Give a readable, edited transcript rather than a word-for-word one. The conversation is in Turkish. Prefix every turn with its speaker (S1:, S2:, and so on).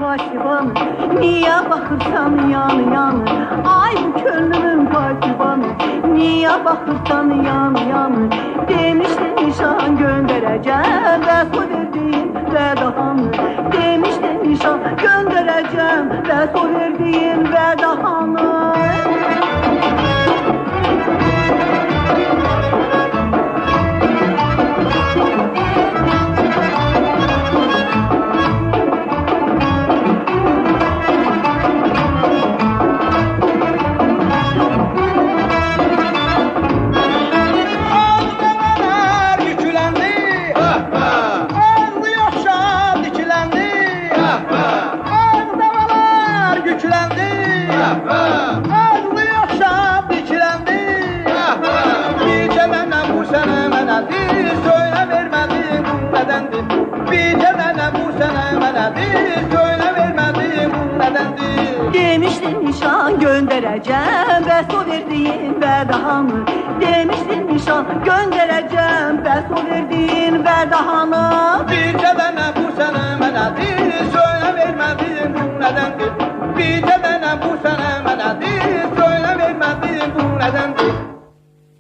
S1: pasibanı, niye bakırsan yanı yanı? Ay bu könlümün pasibanı, niye bakırsan yanı yanı? Demiştin nişan göndereceğim ve su verdiğin ve daha mı? Demiştin nişan göndereceğim ve su verdiğin ve daha mı?
S2: Ağlı yaşam dikilendi. Birce mənə bu sənə mənədir, söylə vermədim bu nədəndir. Birce mənə bu sənə mənədir, söylə vermədim bu nədəndir.
S1: Demiştin nişan göndereceğim ve su verdiğin ve daha mı? Demiştin nişan göndereceğim ve su verdiğin ve daha mı?
S2: Birce mənə bu sənə mənədir, söylə vermədim bu nədəndir.